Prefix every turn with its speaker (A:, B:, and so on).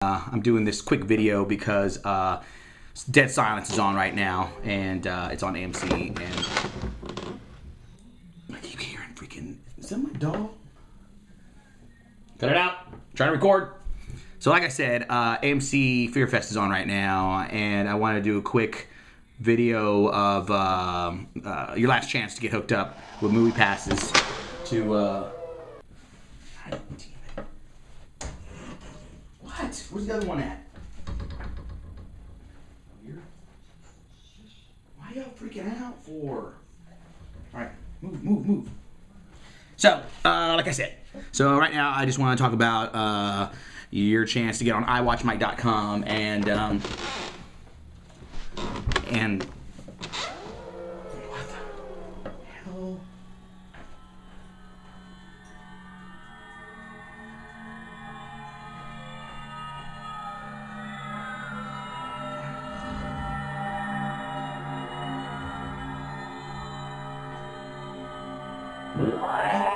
A: I'm doing this quick video because Dead Silence is on right now, and it's on AMC, and I keep hearing freaking, is that my dog? Cut it out. I'm trying to record. So like I said, AMC Fear Fest is on right now, and I want to do a quick video of your last chance to get hooked up with movie passes to God damn it. What? Where's the other one at? Why y'all freaking out for? Alright, move. So, like I said, so right now I just want to talk about your chance to get on iWatchMike.com and what the hell? What?